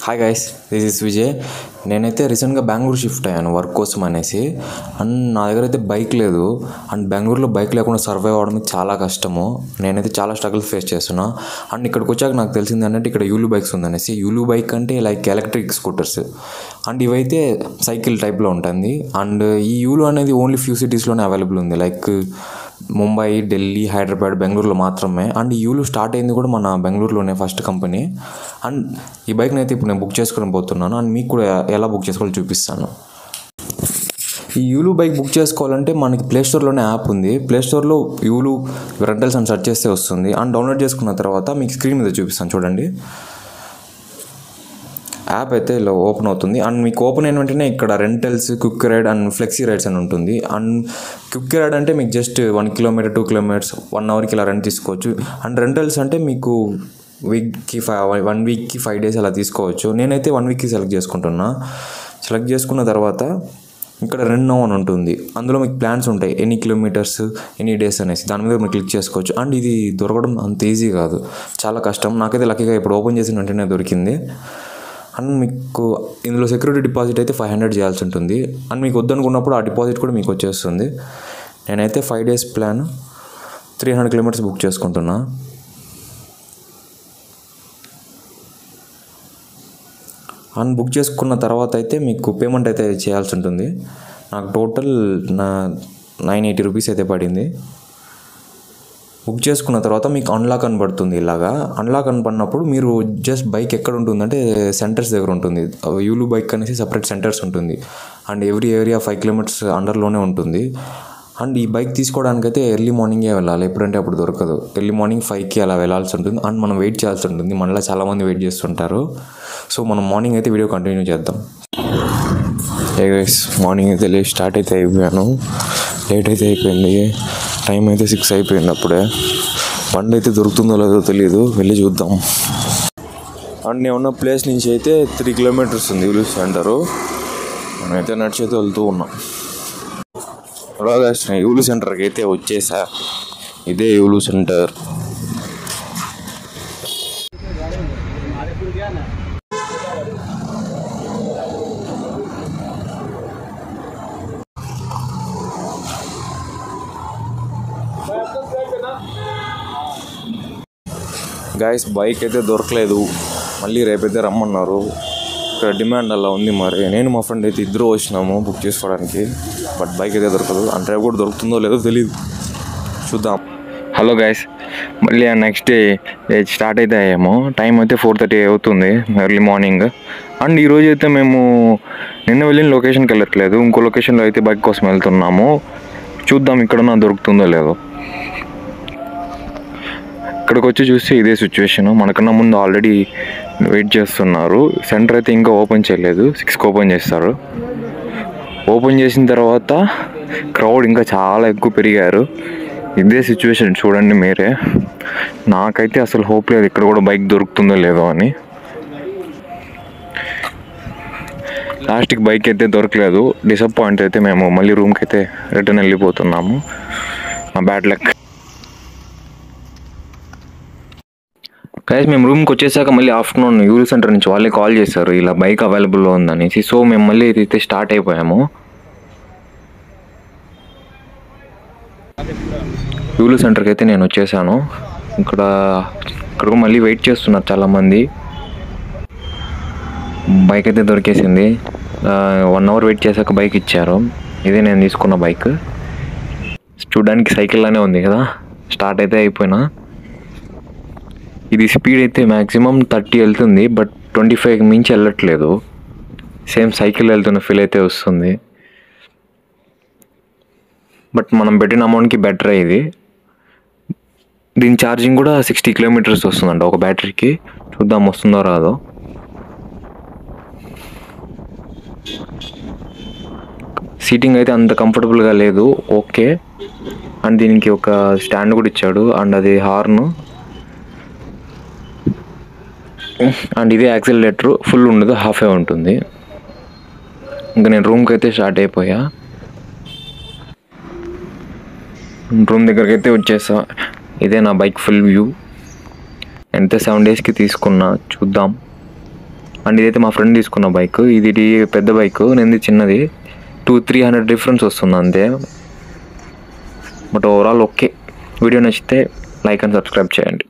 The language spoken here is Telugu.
Hi guys, this is Vijay. నేనైతే రీసెంట్గా బెంగళూరు షిఫ్ట్ అయ్యాను వర్క్ కోసం అనేసి. అండ్ నా దగ్గర అయితే బైక్ లేదు. అండ్ బెంగళూరులో బైక్ లేకుండా సర్వైవ్ అవ్వడం చాలా కష్టము. నేనైతే చాలా స్ట్రగుల్ ఫేస్ చేస్తున్నా. అండ్ ఇక్కడికి వచ్చాక నాకు తెలిసింది అంటే ఇక్కడ యూలు బైక్స్ ఉందనేసి. యూలు బైక్ అంటే లైక్ ఎలక్ట్రిక్ స్కూటర్స్. అండ్ ఇవైతే సైకిల్ టైప్లో ఉంటుంది. అండ్ ఈ యూలు అనేది ఓన్లీ ఫ్యూ సిటీస్లోనే అవైలబుల్ ఉంది, లైక్ ముంబై, ఢిల్లీ, హైదరాబాద్, బెంగళూరులో మాత్రమే. అండ్ ఈ యూలు స్టార్ట్ అయింది కూడా మన బెంగళూరులోనే ఫస్ట్ కంపెనీ. అండ్ ఈ బైక్ని అయితే ఇప్పుడు నేను బుక్ చేసుకొని పోతున్నాను. అండ్ మీకు కూడా ఎలా బుక్ చేసుకోవాలో చూపిస్తాను. ఈ యూలు బైక్ బుక్ చేసుకోవాలంటే మనకి ప్లేస్టోర్లోనే యాప్ ఉంది. ప్లేస్టోర్లో యూలు రెంటల్స్ అని సెర్చ్ చేస్తే వస్తుంది. అండ్ డౌన్లోడ్ చేసుకున్న తర్వాత మీకు స్క్రీన్ మీద చూపిస్తాను చూడండి. యాప్ అయితే ఇలా ఓపెన్ అవుతుంది. అండ్ మీకు ఓపెన్ అయిన వెంటనే ఇక్కడ rentals, quick ride and flexi rides అని ఉంటుంది. అండ్ క్విక్ రైడ్ అంటే మీకు జస్ట్ 1 కిలోమీటర్ 2 కిలోమీటర్స్ 1 అవర్కి ఇలా రెంట్ తీసుకోవచ్చు. అండ్ రెంటల్స్ అంటే మీకు వీక్కి 1 వీక్కి 5 డేస్ అలా తీసుకోవచ్చు. నేనైతే 1 వీక్కి సెలెక్ట్ చేసుకుంటున్నా. సెలెక్ట్ చేసుకున్న తర్వాత ఇక్కడ రెంట్ నౌ అని ఉంటుంది. అందులో మీకు ప్లాన్స్ ఉంటాయి, ఎన్ని కిలోమీటర్స్ ఎన్ని డేస్ అనేసి. దాని మీద మీరు క్లిక్ చేసుకోవచ్చు. అండ్ ఇది దొరకడం అంత ఈజీ కాదు, చాలా కష్టం. నాకైతే లక్కీగా ఇప్పుడు ఓపెన్ చేసిన వెంటనే దొరికింది. అండ్ మీకు ఇందులో సెక్యూరిటీ డిపాజిట్ అయితే 500 చేయాల్సి ఉంటుంది. అండ్ మీకు వద్దనుకున్నప్పుడు ఆ డిపాజిట్ కూడా మీకు వచ్చేస్తుంది. నేనైతే 5 డేస్ ప్లాన్ 300 కిలోమీటర్స్ బుక్ చేసుకుంటున్నా. అండ్ బుక్ చేసుకున్న తర్వాత అయితే మీకు పేమెంట్ అయితే చేయాల్సి ఉంటుంది. నాకు టోటల్ 980 రూపీస్ అయితే పడింది. బుక్ చేసుకున్న తర్వాత మీకు అన్లాక్ అని పడుతుంది. ఇలాగా అన్లాక్ అని పడినప్పుడు మీరు జస్ట్ బైక్ ఎక్కడ ఉంటుందంటే సెంటర్స్ దగ్గర ఉంటుంది. యూలు బైక్ అనేసి సపరేట్ సెంటర్స్ ఉంటుంది. అండ్ ఎవ్రీ ఏరియా 5 కిలోమీటర్స్ అండర్లోనే ఉంటుంది. అండ్ ఈ బైక్ తీసుకోవడానికైతే ఎర్లీ మార్నింగే వెళ్ళాలి, ఎప్పుడంటే అప్పుడు దొరకదు. ఎర్లీ మార్నింగ్ 5కి అలా వెళ్ళాల్సి ఉంటుంది. అండ్ మనం వెయిట్ చేయాల్సి ఉంటుంది. మనలో చాలామంది వెయిట్ చేస్తుంటారు. సో మనం మార్నింగ్ అయితే వీడియో కంటిన్యూ చేద్దాం. మార్నింగ్ అయితే స్టార్ట్ అయితే అయిపోయాను. లేట్ అయితే అయిపోయింది. టైం అయితే 6 అయిపోయింది. అప్పుడే బండి అయితే దొరుకుతుందో లేదో తెలియదు, వెళ్ళి చూద్దాం. అండ్ నేను ఉన్న ప్లేస్ నుంచి అయితే 3 కిలోమీటర్స్ ఉంది యూలు సెంటరు. నేనైతే నడిచైతే వెళ్తూ ఉన్నాం. అలాగే యూలు సెంటర్కి అయితే వచ్చేసా. ఇదే యూలు సెంటర్. గాయస్, బైక్ అయితే దొరకలేదు. మళ్ళీ రేపైతే రమ్మన్నారు. ఇక్కడ డిమాండ్ అలా ఉంది. మరి నేను మా ఫ్రెండ్ అయితే ఇద్దరు వచ్చినాము బుక్ చేసుకోవడానికి. బట్ బైక్ అయితే దొరకదు. అంటే రేపు కూడా దొరుకుతుందో లేదో తెలియదు, చూద్దాం. హలో గాయస్, మళ్ళీ నెక్స్ట్ డే స్టార్ట్ అయితే అయ్యాము. టైం అయితే 4:30 అవుతుంది, ఎర్లీ మార్నింగ్. అండ్ ఈరోజు అయితే మేము నిన్న వెళ్ళిన లొకేషన్కి వెళ్ళట్లేదు, ఇంకో లొకేషన్లో అయితే బైక్ కోసం వెళ్తున్నాము. చూద్దాం ఇక్కడ దొరుకుతుందో లేదో. ఇక్కడికి వచ్చి చూస్తే ఇదే సిచ్యువేషను. మనకన్నా ముందు ఆల్రెడీ వెయిట్ చేస్తున్నారు. సెంటర్ అయితే ఇంకా ఓపెన్ చేయలేదు, 6కి ఓపెన్ చేస్తారు. ఓపెన్ చేసిన తర్వాత క్రౌడ్ ఇంకా చాలా ఎక్కువ పెరిగారు. ఇదే సిచ్యువేషన్ చూడండి మీరే. నాకైతే అసలు హోప్ లేదు ఇక్కడ కూడా బైక్ దొరుకుతుందో లేదో అని. లాస్ట్కి బైక్ అయితే దొరకలేదు. డిసప్పాయింట్ అయితే మేము మళ్ళీ రూమ్కి అయితే రిటర్న్ వెళ్ళిపోతున్నాము. మా బ్యాడ్ లక్. గైస్, మేము రూమ్కి వచ్చేసాక మళ్ళీ ఆఫ్టర్నూన్ యూలు సెంటర్ నుంచి వాళ్ళే కాల్ చేశారు ఇలా బైక్ అవైలబుల్లో ఉందనేసి. సో మేము మళ్ళీ అయితే స్టార్ట్ అయిపోయాము. యూలు సెంటర్కి అయితే నేను వచ్చేసాను. ఇక్కడ మళ్ళీ వెయిట్ చేస్తున్నారు చాలామంది. బైక్ అయితే దొరికేసింది. 1 అవర్ వెయిట్ చేశాక బైక్ ఇచ్చారు. ఇదే నేను తీసుకున్న బైక్. చూడడానికి సైకిల్లానే ఉంది కదా. స్టార్ట్ అయితే అయిపోయినా. ఇది స్పీడ్ అయితే మ్యాక్సిమం 30 వెళ్తుంది, బట్ 25 మించి వెళ్ళట్లేదు. సేమ్ సైకిల్ వెళ్తున్న ఫీల్ అయితే వస్తుంది. బట్ మనం పెట్టిన అమౌంట్కి బెటర్ ఇది. దీని ఛార్జింగ్ కూడా 60 కిలోమీటర్స్ వస్తుందంట ఒక బ్యాటరీకి. చూద్దాం వస్తుందో రాదో. సీటింగ్ అయితే అంత కంఫర్టబుల్గా లేదు, ఓకే. అండ్ దీనికి ఒక స్టాండ్ కూడా ఇచ్చాడు. అండ్ అది హార్న్. అండ్ ఇదే యాక్సిలరేటర్, ఫుల్ ఉండదు, హాఫే ఉంటుంది. ఇంకా నేను రూమ్కి అయితే స్టార్ట్ అయిపోయా. రూమ్ దగ్గరికి అయితే వచ్చేసా. ఇదే నా బైక్ ఫుల్ వ్యూ. ఎంత 7 డేస్కి తీసుకున్నా, చూద్దాం. అండ్ ఇదైతే మా ఫ్రెండ్ తీసుకున్న బైక్, ఇది పెద్ద బైక్, నేను చిన్నది. 200-300 డిఫరెన్స్ వస్తుంది అంతే. But overall okay. వీడియో నచ్చితే లైక్ అండ్ సబ్స్క్రైబ్ చేయండి.